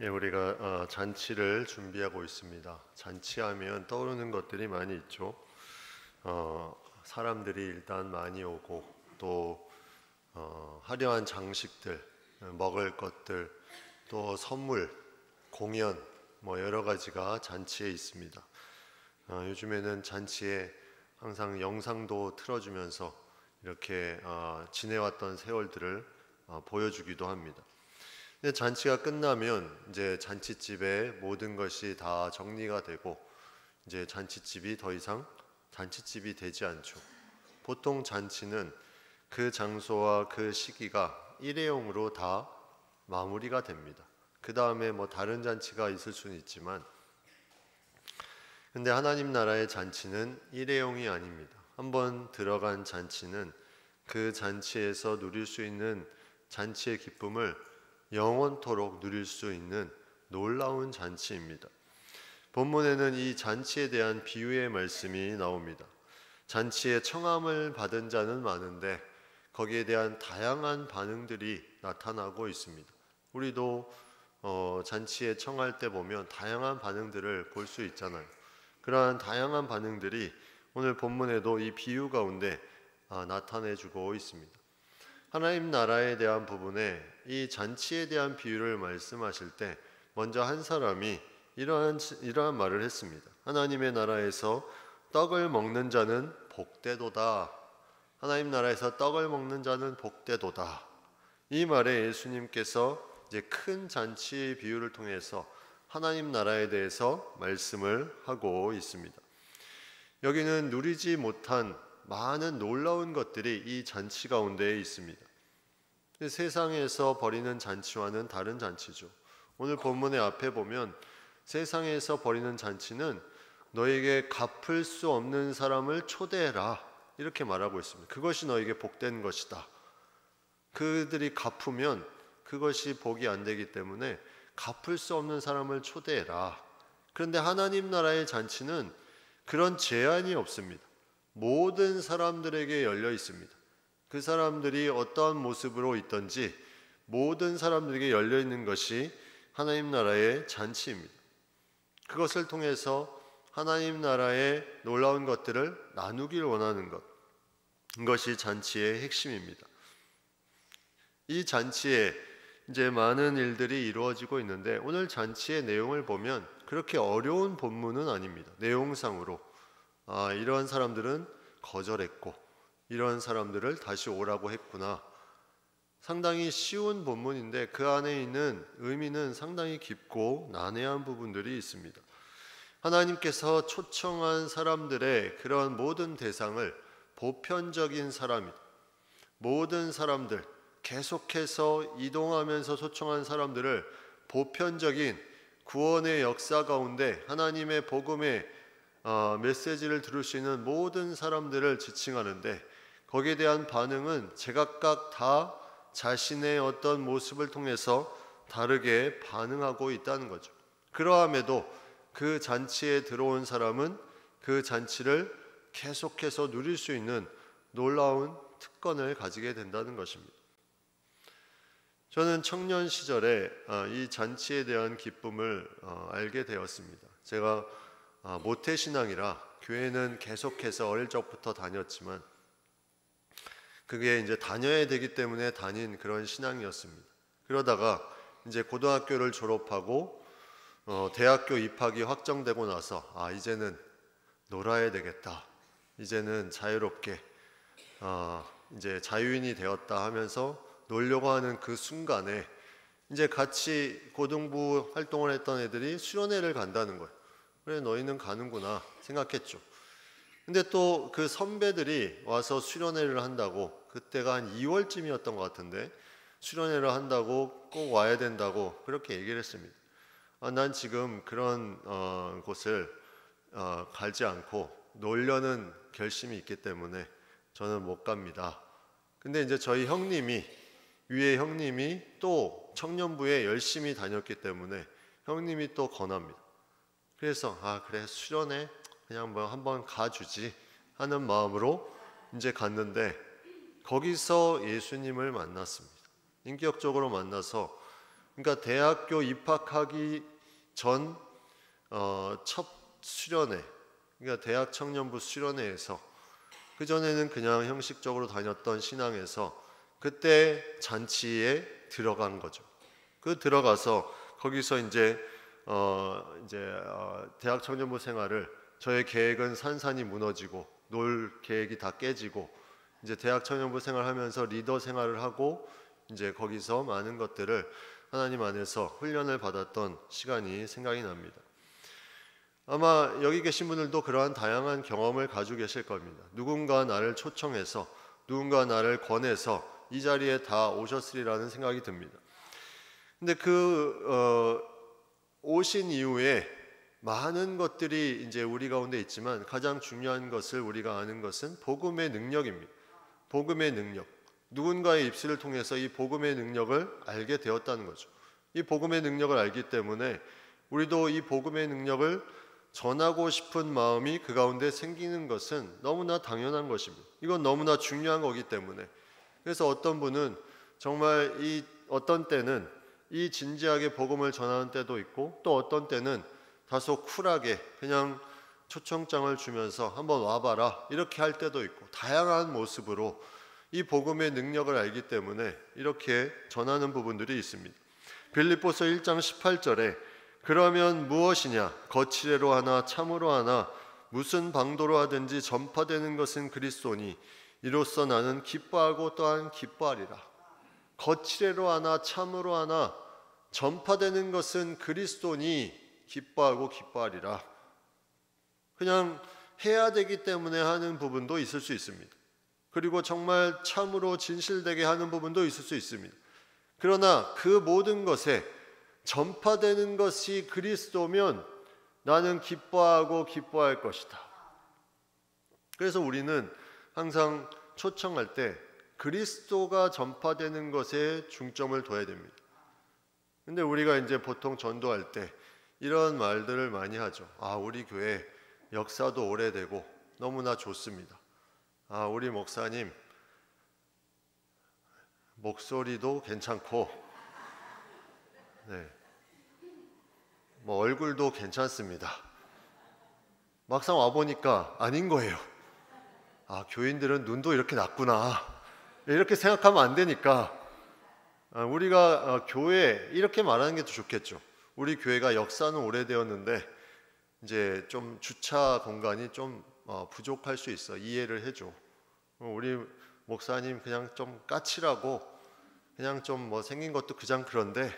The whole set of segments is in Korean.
예, 우리가 잔치를 준비하고 있습니다. 잔치하면 떠오르는 것들이 많이 있죠. 사람들이 일단 많이 오고 또 화려한 장식들, 먹을 것들, 또 선물, 공연, 뭐 여러 가지가 잔치에 있습니다. 요즘에는 잔치에 항상 영상도 틀어주면서 이렇게 지내왔던 세월들을 보여주기도 합니다. 근데 잔치가 끝나면 이제 잔치집에 모든 것이 다 정리가 되고 이제 잔치집이 더 이상 잔치집이 되지 않죠. 보통 잔치는 그 장소와 그 시기가 일회용으로 다 마무리가 됩니다. 그 다음에 뭐 다른 잔치가 있을 수는 있지만, 근데 하나님 나라의 잔치는 일회용이 아닙니다. 한번 들어간 잔치는 그 잔치에서 누릴 수 있는 잔치의 기쁨을 영원토록 누릴 수 있는 놀라운 잔치입니다. 본문에는 이 잔치에 대한 비유의 말씀이 나옵니다. 잔치에 청함을 받은 자는 많은데 거기에 대한 다양한 반응들이 나타나고 있습니다. 우리도 잔치에 청할 때 보면 다양한 반응들을 볼 수 있잖아요. 그러한 다양한 반응들이 오늘 본문에도 이 비유 가운데 나타내주고 있습니다. 하나님 나라에 대한 부분에 이 잔치에 대한 비유를 말씀하실 때 먼저 한 사람이 이러한 말을 했습니다. 하나님의 나라에서 떡을 먹는 자는 복되도다. 하나님 나라에서 떡을 먹는 자는 복되도다. 이 말에 예수님께서 이제 큰 잔치의 비유를 통해서 하나님 나라에 대해서 말씀을 하고 있습니다. 여기는 누리지 못한 많은 놀라운 것들이 이 잔치 가운데에 있습니다. 세상에서 벌이는 잔치와는 다른 잔치죠. 오늘 본문의 앞에 보면 세상에서 벌이는 잔치는 너에게 갚을 수 없는 사람을 초대해라 이렇게 말하고 있습니다. 그것이 너에게 복된 것이다. 그들이 갚으면 그것이 복이 안 되기 때문에 갚을 수 없는 사람을 초대해라. 그런데 하나님 나라의 잔치는 그런 제한이 없습니다. 모든 사람들에게 열려 있습니다. 그 사람들이 어떠한 모습으로 있든지 모든 사람들에게 열려 있는 것이 하나님 나라의 잔치입니다. 그것을 통해서 하나님 나라의 놀라운 것들을 나누길 원하는 것, 이것이 잔치의 핵심입니다. 이 잔치에 이제 많은 일들이 이루어지고 있는데 오늘 잔치의 내용을 보면 그렇게 어려운 본문은 아닙니다. 내용상으로 이러한 사람들은 거절했고 이러한 사람들을 다시 오라고 했구나. 상당히 쉬운 본문인데 그 안에 있는 의미는 상당히 깊고 난해한 부분들이 있습니다. 하나님께서 초청한 사람들의 그런 모든 대상을 보편적인 사람이다. 모든 사람들, 계속해서 이동하면서 초청한 사람들을 보편적인 구원의 역사 가운데 하나님의 복음의 메시지를 들을 수 있는 모든 사람들을 지칭하는데 거기에 대한 반응은 제각각 다 자신의 어떤 모습을 통해서 다르게 반응하고 있다는 거죠. 그러함에도 그 잔치에 들어온 사람은 그 잔치를 계속해서 누릴 수 있는 놀라운 특권을 가지게 된다는 것입니다. 저는 청년 시절에 이 잔치에 대한 기쁨을 알게 되었습니다. 제가 모태신앙이라 교회는 계속해서 어릴 적부터 다녔지만 그게 이제 다녀야 되기 때문에 다닌 그런 신앙이었습니다. 그러다가 이제 고등학교를 졸업하고 대학교 입학이 확정되고 나서 이제는 놀아야 되겠다. 이제는 자유롭게 이제 자유인이 되었다 하면서 놀려고 하는 그 순간에 이제 같이 고등부 활동을 했던 애들이 수련회를 간다는 거예요. 그래 너희는 가는구나 생각했죠. 근데 또 그 선배들이 와서 수련회를 한다고 그때가 한 2월쯤이었던 것 같은데 수련회를 한다고 꼭 와야 된다고 그렇게 얘기를 했습니다. 난 지금 그런 곳을 가지 않고 놀려는 결심이 있기 때문에 저는 못 갑니다. 근데 이제 저희 위에 형님이 또 청년부에 열심히 다녔기 때문에 형님이 또 권합니다. 그래서 그래 수련회 그냥 뭐 한번 가주지 하는 마음으로 이제 갔는데 거기서 예수님을 만났습니다. 인격적으로 만나서 그러니까 대학교 입학하기 전 첫 수련회, 그러니까 대학 청년부 수련회에서, 그전에는 그냥 형식적으로 다녔던 신앙에서 그때 잔치에 들어간 거죠. 그 들어가서 거기서 이제 대학 청년부 생활을, 저의 계획은 산산이 무너지고 놀 계획이 다 깨지고 이제 대학 청년부 생활하면서 리더 생활을 하고 이제 거기서 많은 것들을 하나님 안에서 훈련을 받았던 시간이 생각이 납니다. 아마 여기 계신 분들도 그러한 다양한 경험을 가지고 계실 겁니다. 누군가 나를 초청해서, 누군가 나를 권해서 이 자리에 다 오셨으리라는 생각이 듭니다. 근데 오신 이후에 많은 것들이 이제 우리 가운데 있지만 가장 중요한 것을 우리가 아는 것은 복음의 능력입니다. 복음의 능력. 누군가의 입술을 통해서 이 복음의 능력을 알게 되었다는 거죠. 이 복음의 능력을 알기 때문에 우리도 이 복음의 능력을 전하고 싶은 마음이 그 가운데 생기는 것은 너무나 당연한 것입니다. 이건 너무나 중요한 거기 때문에. 그래서 어떤 분은 정말 어떤 때는 이 진지하게 복음을 전하는 때도 있고, 또 어떤 때는 다소 쿨하게 그냥 초청장을 주면서 한번 와봐라 이렇게 할 때도 있고, 다양한 모습으로 이 복음의 능력을 알기 때문에 이렇게 전하는 부분들이 있습니다. 빌립보서 1장 18절에 그러면 무엇이냐, 거칠애로 하나 참으로 하나 무슨 방도로 하든지 전파되는 것은 그리스도니 이로써 나는 기뻐하고 또한 기뻐하리라. 거칠애로 하나 참으로 하나 전파되는 것은 그리스도니 기뻐하고 기뻐하리라. 그냥 해야 되기 때문에 하는 부분도 있을 수 있습니다. 그리고 정말 참으로 진실되게 하는 부분도 있을 수 있습니다. 그러나 그 모든 것에 전파되는 것이 그리스도면 나는 기뻐하고 기뻐할 것이다. 그래서 우리는 항상 초청할 때 그리스도가 전파되는 것에 중점을 둬야 됩니다. 근데 우리가 이제 보통 전도할 때 이런 말들을 많이 하죠. 우리 교회 역사도 오래되고 너무나 좋습니다. 우리 목사님 목소리도 괜찮고, 뭐 얼굴도 괜찮습니다. 막상 와보니까 아닌 거예요. 교인들은 눈도 이렇게 낮구나 이렇게 생각하면 안 되니까 우리가 교회 이렇게 말하는 게 더 좋겠죠. 우리 교회가 역사는 오래되었는데 이제 좀 주차 공간이 좀 부족할 수 있어. 이해를 해줘. 우리 목사님 그냥 좀 까칠하고 그냥 좀 뭐 생긴 것도 그냥 그런데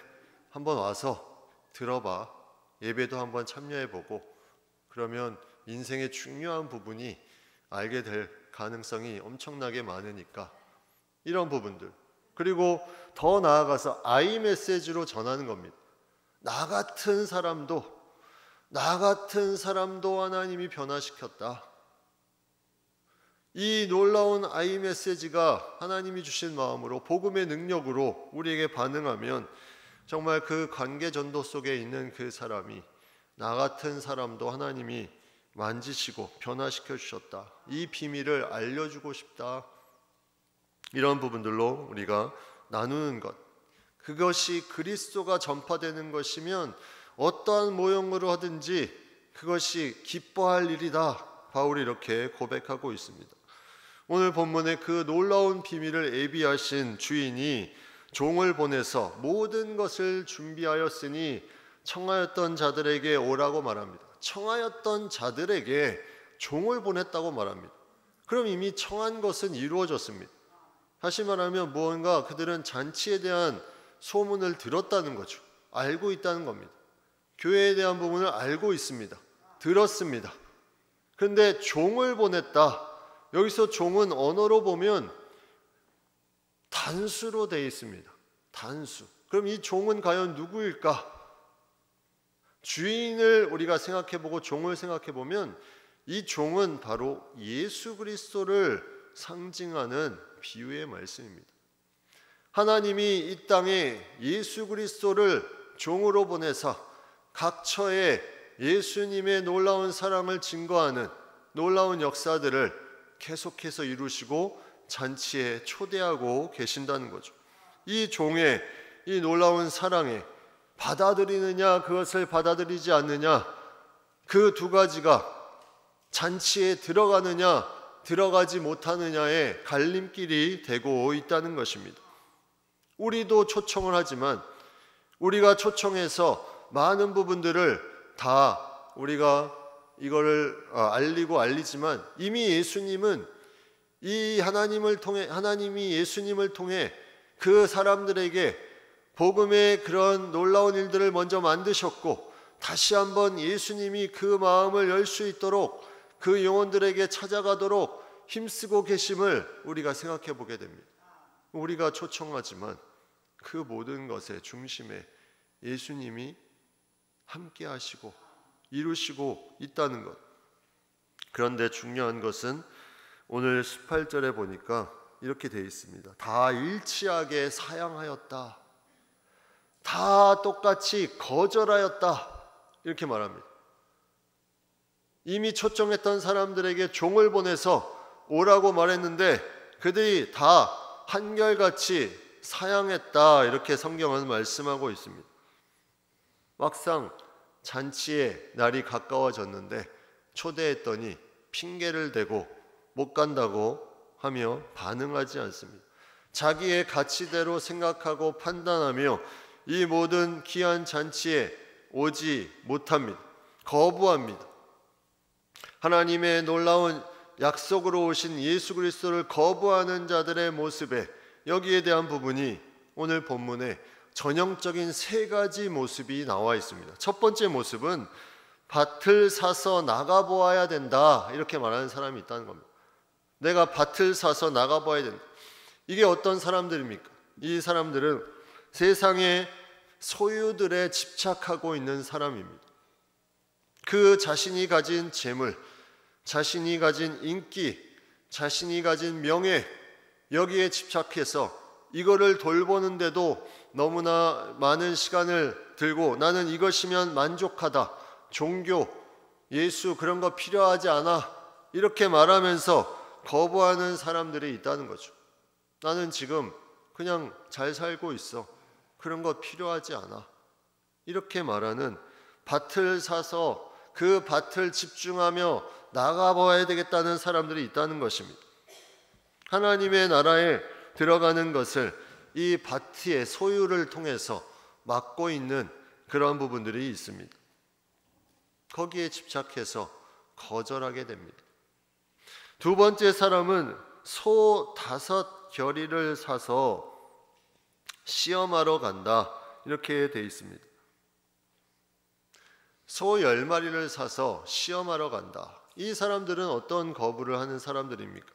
한번 와서 들어봐. 예배도 한번 참여해보고 그러면 인생의 중요한 부분이 알게 될 가능성이 엄청나게 많으니까 이런 부분들. 그리고 더 나아가서 아이 메시지로 전하는 겁니다. 나 같은 사람도 하나님이 변화시켰다. 이 놀라운 아이 메시지가 하나님이 주신 마음으로 복음의 능력으로 우리에게 반응하면 정말 그 관계 전도 속에 있는 그 사람이 나 같은 사람도 하나님이 만지시고 변화시켜 주셨다. 이 비밀을 알려주고 싶다. 이런 부분들로 우리가 나누는 것. 그것이 그리스도가 전파되는 것이면 어떠한 모형으로 하든지 그것이 기뻐할 일이다. 바울이 이렇게 고백하고 있습니다. 오늘 본문의 그 놀라운 비밀을 예비하신 주인이 종을 보내서 모든 것을 준비하였으니 청하였던 자들에게 오라고 말합니다. 청하였던 자들에게 종을 보냈다고 말합니다. 그럼 이미 청한 것은 이루어졌습니다. 다시 말하면 무언가 그들은 잔치에 대한 소문을 들었다는 거죠. 알고 있다는 겁니다. 교회에 대한 부분을 알고 있습니다. 들었습니다. 그런데 종을 보냈다. 여기서 종은 언어로 보면 단수로 되어 있습니다. 단수. 그럼 이 종은 과연 누구일까? 주인을 우리가 생각해보고 종을 생각해보면 이 종은 바로 예수 그리스도를 상징하는 비유의 말씀입니다. 하나님이 이 땅에 예수 그리스도를 종으로 보내사 각 처에 예수님의 놀라운 사랑을 증거하는 놀라운 역사들을 계속해서 이루시고 잔치에 초대하고 계신다는 거죠. 이 종의 이 놀라운 사랑에 받아들이느냐 그것을 받아들이지 않느냐, 그 두 가지가 잔치에 들어가느냐 들어가지 못하느냐의 갈림길이 되고 있다는 것입니다. 우리도 초청을 하지만 우리가 초청해서 많은 부분들을 다 우리가 이거를 알리지만 이미 예수님은 하나님이 예수님을 통해 그 사람들에게 복음의 그런 놀라운 일들을 먼저 만드셨고, 다시 한번 예수님이 그 마음을 열 수 있도록 그 영혼들에게 찾아가도록 힘쓰고 계심을 우리가 생각해 보게 됩니다. 우리가 초청하지만 그 모든 것의 중심에 예수님이 함께 하시고 이루시고 있다는 것. 그런데 중요한 것은 오늘 18절에 보니까 이렇게 되어 있습니다. 다 일치하게 사양하였다. 다 똑같이 거절하였다. 이렇게 말합니다. 이미 초청했던 사람들에게 종을 보내서 오라고 말했는데 그들이 다 한결같이 사양했다. 이렇게 성경은 말씀하고 있습니다. 막상 잔치의 날이 가까워졌는데 초대했더니 핑계를 대고 못 간다고 하며 반응하지 않습니다. 자기의 가치대로 생각하고 판단하며 이 모든 귀한 잔치에 오지 못합니다. 거부합니다. 하나님의 놀라운 약속으로 오신 예수 그리스도를 거부하는 자들의 모습에, 여기에 대한 부분이 오늘 본문에 전형적인 세 가지 모습이 나와 있습니다. 첫 번째 모습은 밭을 사서 나가보아야 된다, 이렇게 말하는 사람이 있다는 겁니다. 내가 밭을 사서 나가봐야 된다. 이게 어떤 사람들입니까? 이 사람들은 세상의 소유들에 집착하고 있는 사람입니다. 그 자신이 가진 재물, 자신이 가진 인기, 자신이 가진 명예, 여기에 집착해서 이거를 돌보는데도 너무나 많은 시간을 들고 나는 이것이면 만족하다, 종교, 예수 그런 거 필요하지 않아, 이렇게 말하면서 거부하는 사람들이 있다는 거죠. 나는 지금 그냥 잘 살고 있어, 그런 거 필요하지 않아, 이렇게 말하는, 밭을 사서 그 밭을 집중하며 나가봐야 되겠다는 사람들이 있다는 것입니다. 하나님의 나라에 들어가는 것을 이 밭의 소유를 통해서 막고 있는 그런 부분들이 있습니다. 거기에 집착해서 거절하게 됩니다. 두 번째 사람은 소 5겨리를 사서 시험하러 간다, 이렇게 되어 있습니다. 소 10마리를 사서 시험하러 간다. 이 사람들은 어떤 거부를 하는 사람들입니까?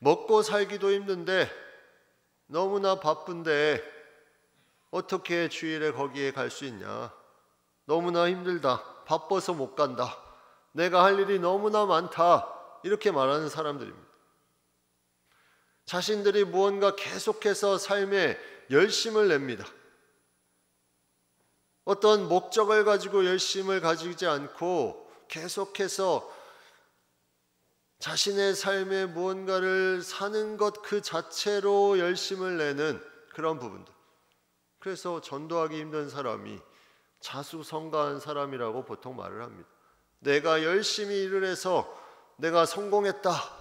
먹고 살기도 힘든데, 너무나 바쁜데 어떻게 주일에 거기에 갈 수 있냐? 너무나 힘들다, 바빠서 못 간다, 내가 할 일이 너무나 많다, 이렇게 말하는 사람들입니다. 자신들이 무언가 계속해서 삶에 열심을 냅니다. 어떤 목적을 가지고 열심을 가지지 않고 계속해서 자신의 삶에 무언가를 사는 것 그 자체로 열심을 내는 그런 부분들. 그래서 전도하기 힘든 사람이 자수성가한 사람이라고 보통 말을 합니다. 내가 열심히 일을 해서 내가 성공했다,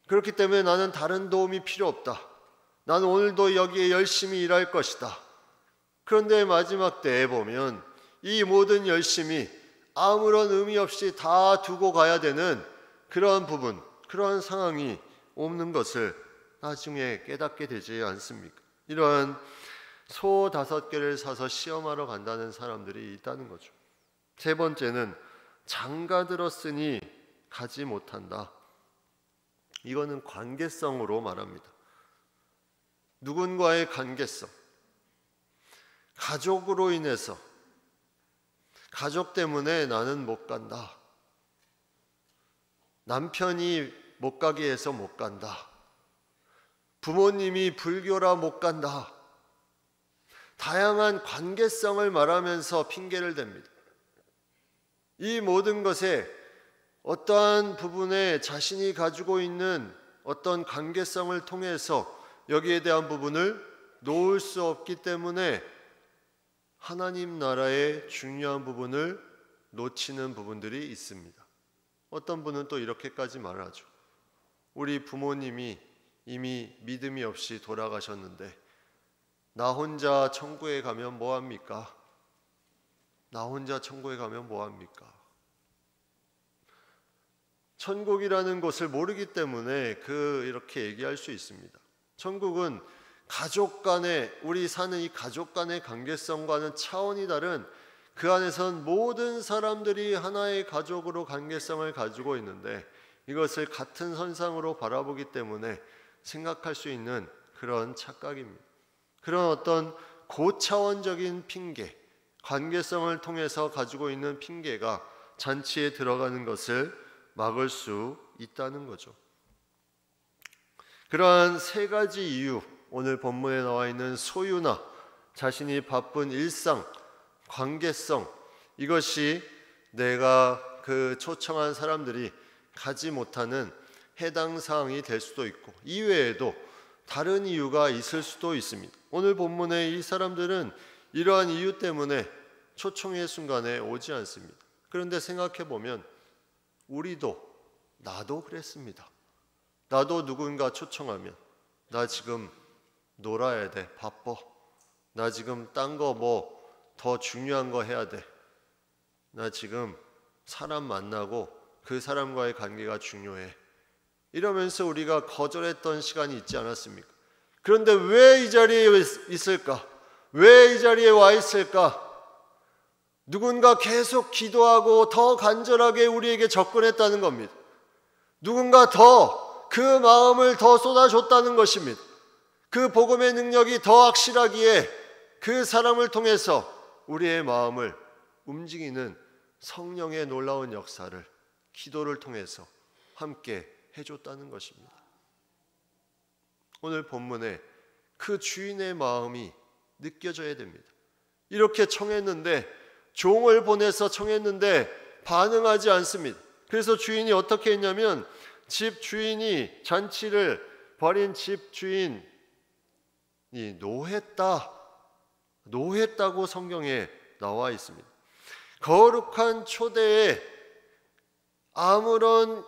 그렇기 때문에 나는 다른 도움이 필요 없다, 나는 오늘도 여기에 열심히 일할 것이다. 그런데 마지막 때에 보면 이 모든 열심이 아무런 의미 없이 다 두고 가야 되는 그러한 부분, 그러한 상황이 없는 것을 나중에 깨닫게 되지 않습니까? 이러한 소 5개를 사서 시험하러 간다는 사람들이 있다는 거죠. 세 번째는 장가 들었으니 가지 못한다. 이거는 관계성으로 말합니다. 누군가의 관계성, 가족으로 인해서, 가족 때문에 나는 못 간다, 남편이 못 가게 해서 못 간다, 부모님이 불교라 못 간다, 다양한 관계성을 말하면서 핑계를 댑니다. 이 모든 것에 어떠한 부분에 자신이 가지고 있는 어떤 관계성을 통해서 여기에 대한 부분을 놓을 수 없기 때문에 하나님 나라의 중요한 부분을 놓치는 부분들이 있습니다. 어떤 분은 또 이렇게까지 말하죠. 우리 부모님이 이미 믿음이 없이 돌아가셨는데 나 혼자 천국에 가면 뭐합니까? 나 혼자 천국에 가면 뭐합니까? 천국이라는 것을 모르기 때문에 이렇게 얘기할 수 있습니다. 천국은 가족 간의, 우리 사는 이 가족 간의 관계성과는 차원이 다른, 그 안에선 모든 사람들이 하나의 가족으로 관계성을 가지고 있는데 이것을 같은 선상으로 바라보기 때문에 생각할 수 있는 그런 착각입니다. 그런 어떤 고차원적인 핑계, 관계성을 통해서 가지고 있는 핑계가 잔치에 들어가는 것을 막을 수 있다는 거죠. 그러한 세 가지 이유, 오늘 본문에 나와 있는 소유나 자신이 바쁜 일상, 관계성, 이것이 내가 초청한 사람들이 가지 못하는 해당 사항이 될 수도 있고, 이외에도 다른 이유가 있을 수도 있습니다. 오늘 본문에 이 사람들은 이러한 이유 때문에 초청의 순간에 오지 않습니다. 그런데 생각해 보면 나도 그랬습니다. 나도 누군가 초청하면 나 지금 놀아야 돼, 바빠. 나 지금 딴 거 더 중요한 거 해야 돼. 나 지금 사람 만나고 그 사람과의 관계가 중요해. 이러면서 우리가 거절했던 시간이 있지 않았습니까? 그런데 왜 이 자리에 있을까? 왜 이 자리에 와 있을까? 누군가 계속 기도하고 더 간절하게 우리에게 접근했다는 겁니다. 누군가 더 그 마음을 더 쏟아줬다는 것입니다. 그 복음의 능력이 더 확실하기에 그 사람을 통해서 우리의 마음을 움직이는 성령의 놀라운 역사를 기도를 통해서 함께 해줬다는 것입니다. 오늘 본문에 그 주인의 마음이 느껴져야 됩니다. 이렇게 청했는데, 종을 보내서 청했는데 반응하지 않습니다. 그래서 주인이 어떻게 했냐면, 집 주인이, 잔치를 벌인 집 주인이 노했다고 성경에 나와 있습니다. 거룩한 초대에 아무런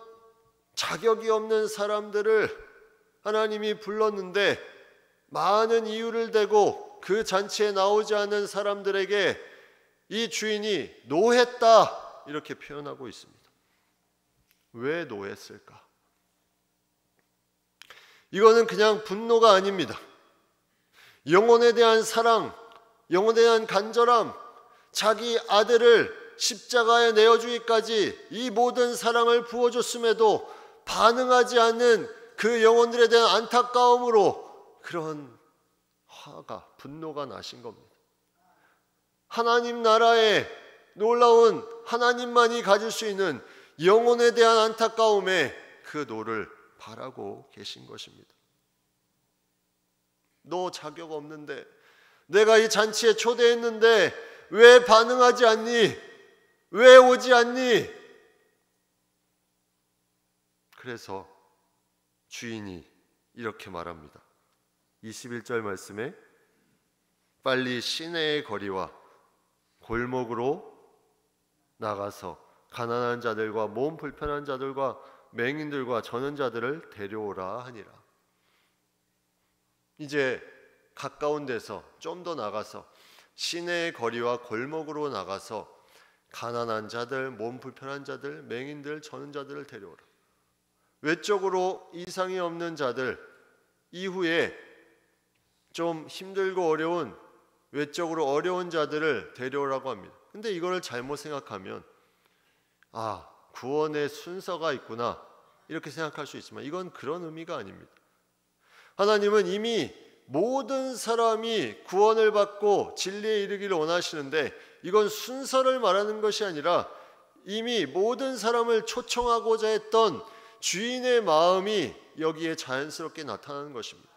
자격이 없는 사람들을 하나님이 불렀는데 많은 이유를 대고 그 잔치에 나오지 않은 사람들에게 이 주인이 노했다, 이렇게 표현하고 있습니다. 왜 노했을까? 이거는 그냥 분노가 아닙니다. 영혼에 대한 사랑, 영혼에 대한 간절함, 자기 아들을 십자가에 내어주기까지 이 모든 사랑을 부어줬음에도 반응하지 않는 그 영혼들에 대한 안타까움으로 그런 화가, 분노가 나신 겁니다. 하나님 나라에 놀라운, 하나님만이 가질 수 있는 영혼에 대한 안타까움에 그 노를 바라고 계신 것입니다. 너 자격 없는데, 내가 이 잔치에 초대했는데 왜 반응하지 않니? 왜 오지 않니? 그래서 주인이 이렇게 말합니다. 21절 말씀에 빨리 시내의 거리와 골목으로 나가서 가난한 자들과 몸 불편한 자들과 맹인들과 저는 자들을 데려오라 하니라. 이제 가까운 데서 좀 더 나가서 시내의 거리와 골목으로 나가서 가난한 자들, 몸 불편한 자들, 맹인들, 저는 자들을 데려오라. 외적으로 이상이 없는 자들, 이후에 좀 힘들고 어려운, 외적으로 어려운 자들을 데려오라고 합니다. 근데 이거를 잘못 생각하면 구원의 순서가 있구나, 이렇게 생각할 수 있지만 이건 그런 의미가 아닙니다. 하나님은 이미 모든 사람이 구원을 받고 진리에 이르기를 원하시는데, 이건 순서를 말하는 것이 아니라 이미 모든 사람을 초청하고자 했던 주인의 마음이 여기에 자연스럽게 나타나는 것입니다.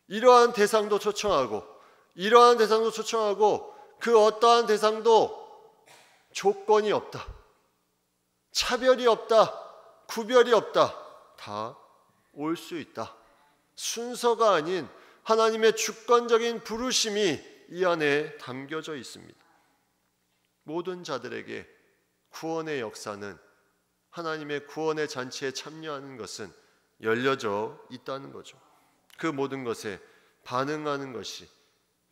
이러한 대상도 초청하고, 이러한 대상도 초청하고, 그 어떠한 대상도 조건이 없다, 차별이 없다, 구별이 없다, 다 올 수 있다. 순서가 아닌 하나님의 주권적인 부르심이 이 안에 담겨져 있습니다. 모든 자들에게 구원의 역사는, 하나님의 구원의 잔치에 참여하는 것은 열려져 있다는 거죠. 그 모든 것에 반응하는 것이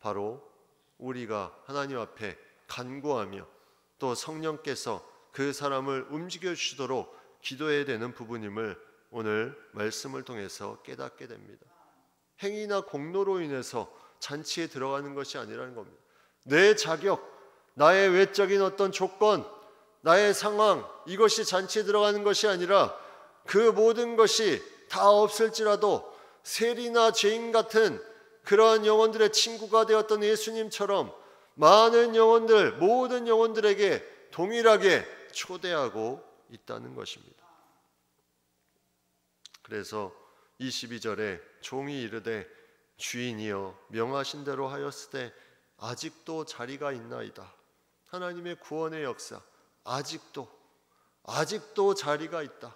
바로 우리가 하나님 앞에 간구하며 또 성령께서 그 사람을 움직여 주시도록 기도해야 되는 부분임을 오늘 말씀을 통해서 깨닫게 됩니다. 행위나 공로로 인해서 잔치에 들어가는 것이 아니라는 겁니다. 내 자격, 나의 외적인 어떤 조건, 나의 상황, 이것이 잔치에 들어가는 것이 아니라 그 모든 것이 다 없을지라도 세리나 죄인 같은 그러한 영혼들의 친구가 되었던 예수님처럼 많은 영혼들, 모든 영혼들에게 동일하게 초대하고 있다는 것입니다. 그래서 22절에 종이 이르되 주인이여 명하신 대로 하였으되 아직도 자리가 있나이다. 하나님의 구원의 역사, 아직도 자리가 있다.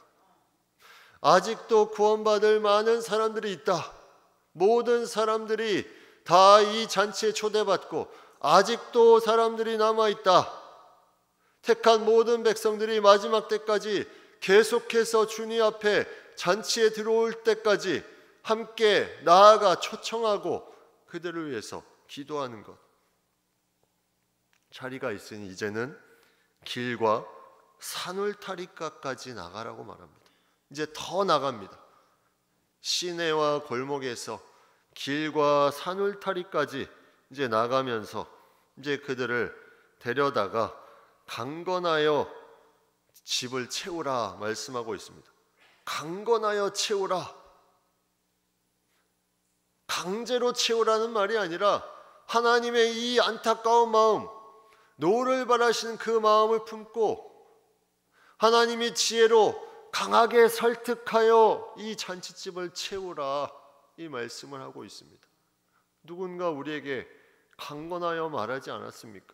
아직도 구원받을 많은 사람들이 있다. 모든 사람들이 다 이 잔치에 초대받고 아직도 사람들이 남아있다. 택한 모든 백성들이 마지막 때까지 계속해서 주님 앞에 잔치에 들어올 때까지 함께 나아가 초청하고 그들을 위해서 기도하는 것. 자리가 있으니 이제는 길과 산울타리가까지 나가라고 말합니다. 이제 더 나갑니다. 시내와 골목에서 길과 산울타리까지 이제 나가면서 이제 그들을 데려다가 강건하여 집을 채우라 말씀하고 있습니다. 강건하여 채우라. 강제로 채우라는 말이 아니라 하나님의 이 안타까운 마음, 노를 바라시는 그 마음을 품고 하나님이 지혜로 강하게 설득하여 이 잔치집을 채우라, 이 말씀을 하고 있습니다. 누군가 우리에게 강건하여 말하지 않았습니까?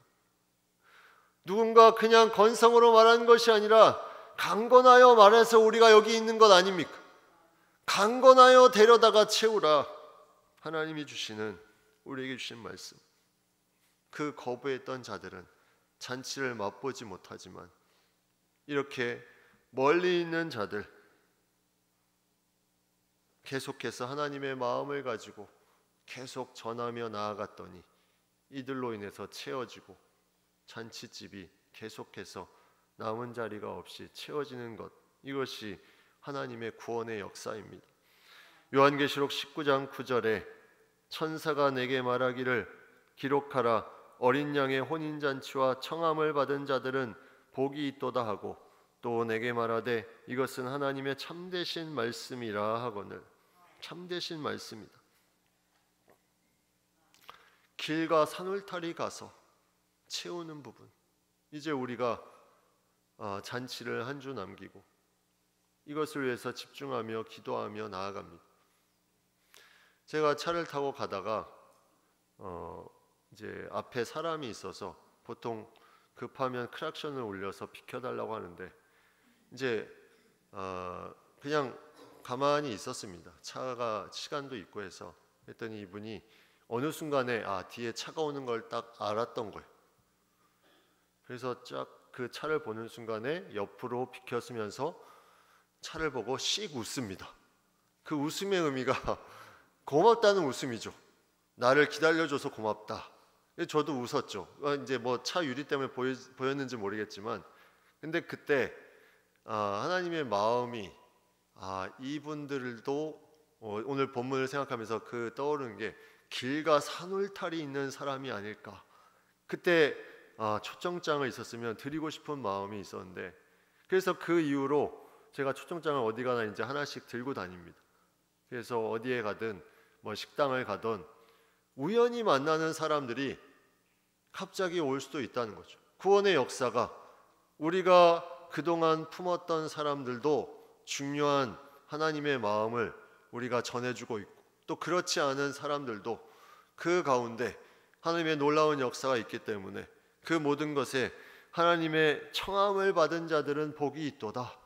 누군가 그냥 건성으로 말하는 것이 아니라 강건하여 말해서 우리가 여기 있는 것 아닙니까? 강건하여 데려다가 채우라. 하나님이 주시는, 우리에게 주신 말씀. 그 거부했던 자들은 잔치를 맛보지 못하지만 이렇게 멀리 있는 자들, 계속해서 하나님의 마음을 가지고 계속 전하며 나아갔더니 이들로 인해서 채워지고 잔치집이 계속해서 남은 자리가 없이 채워지는 것, 이것이 하나님의 구원의 역사입니다. 요한계시록 19장 9절에 천사가 내게 말하기를 기록하라. 어린 양의 혼인잔치와 청함을 받은 자들은 복이 있도다 하고 또 내게 말하되 이것은 하나님의 참되신 말씀이라 하거늘. 참되신 말씀이다. 길과 산울타리 가서 채우는 부분, 이제 우리가 잔치를 한 주 남기고 이것을 위해서 집중하며 기도하며 나아갑니다. 제가 차를 타고 가다가 이제 앞에 사람이 있어서 보통 급하면 크락션을 울려서 비켜달라고 하는데 이제 그냥 가만히 있었습니다. 차가 시간도 있고 해서. 했더니 이분이 어느 순간에 뒤에 차가 오는 걸 딱 알았던 거예요. 그래서 쫙 그 차를 보는 순간에 옆으로 비켜서면서 차를 보고 씩 웃습니다. 그 웃음의 의미가 고맙다는 웃음이죠. 나를 기다려줘서 고맙다. 저도 웃었죠. 이제 뭐 차 유리 때문에 보였는지 모르겠지만, 근데 그때 하나님의 마음이 이분들도 오늘 본문을 생각하면서 떠오르는 게 길과 산울타리 있는 사람이 아닐까. 그때 초청장을 있었으면 드리고 싶은 마음이 있었는데, 그래서 그 이후로 제가 초청장을 어디 가나 이제 하나씩 들고 다닙니다. 그래서 어디에 가든 뭐 식당을 가든 우연히 만나는 사람들이 갑자기 올 수도 있다는 거죠. 구원의 역사가 우리가 그동안 품었던 사람들도 중요한 하나님의 마음을 우리가 전해주고 있고, 또 그렇지 않은 사람들도 그 가운데 하나님의 놀라운 역사가 있기 때문에 그 모든 것에 하나님의 청함을 받은 자들은 복이 있도다.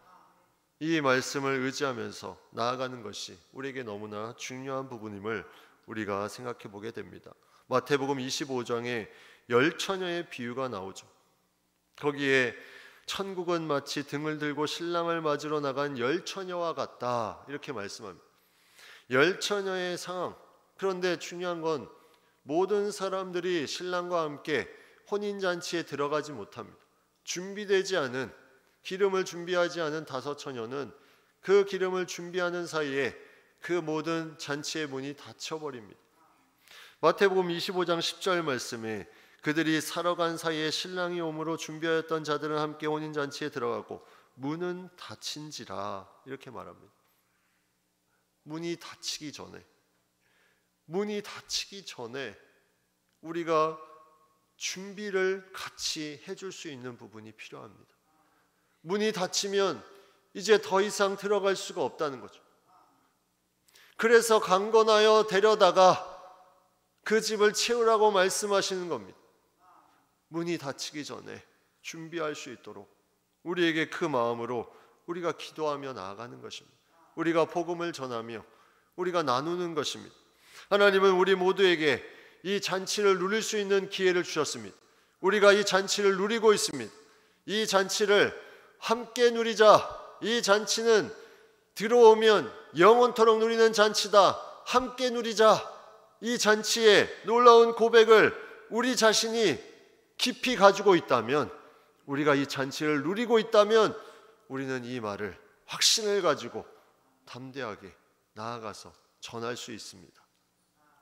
이 말씀을 의지하면서 나아가는 것이 우리에게 너무나 중요한 부분임을 우리가 생각해 보게 됩니다. 마태복음 25장에 열처녀의 비유가 나오죠. 거기에 천국은 마치 등을 들고 신랑을 맞으러 나간 열처녀와 같다 이렇게 말씀합니다. 열처녀의 상황. 그런데 중요한 건 모든 사람들이 신랑과 함께 혼인잔치에 들어가지 못합니다. 준비되지 않은, 기름을 준비하지 않은 5 처녀는 그 기름을 준비하는 사이에 그 모든 잔치의 문이 닫혀버립니다. 마태복음 25장 10절 말씀에 그들이 사러 간 사이에 신랑이 오므로 준비하였던 자들은 함께 혼인잔치에 들어가고 문은 닫힌지라 이렇게 말합니다. 문이 닫히기 전에 우리가 준비를 같이 해줄 수 있는 부분이 필요합니다. 문이 닫히면 이제 더 이상 들어갈 수가 없다는 거죠. 그래서 강건하여 데려다가 그 집을 채우라고 말씀하시는 겁니다. 문이 닫히기 전에 준비할 수 있도록 우리에게 그 마음으로 우리가 기도하며 나아가는 것입니다. 우리가 복음을 전하며 우리가 나누는 것입니다. 하나님은 우리 모두에게 이 잔치를 누릴 수 있는 기회를 주셨습니다. 우리가 이 잔치를 누리고 있습니다. 이 잔치를 함께 누리자. 이 잔치는 들어오면 영원토록 누리는 잔치다. 함께 누리자. 이 잔치의 놀라운 고백을 우리 자신이 깊이 가지고 있다면, 우리가 이 잔치를 누리고 있다면 우리는 이 말을 확신을 가지고 담대하게 나아가서 전할 수 있습니다.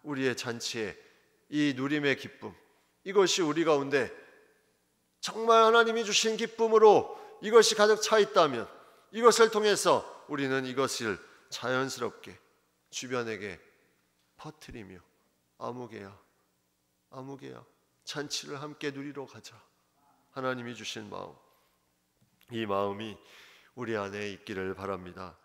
우리의 잔치의 이 누림의 기쁨, 이것이 우리 가운데 정말 하나님이 주신 기쁨으로 이것이 가득 차 있다면 이것을 통해서 우리는 이것을 자연스럽게 주변에게 퍼뜨리며 아무개야 잔치를 함께 누리러 가자. 하나님이 주신 마음, 이 마음이 우리 안에 있기를 바랍니다.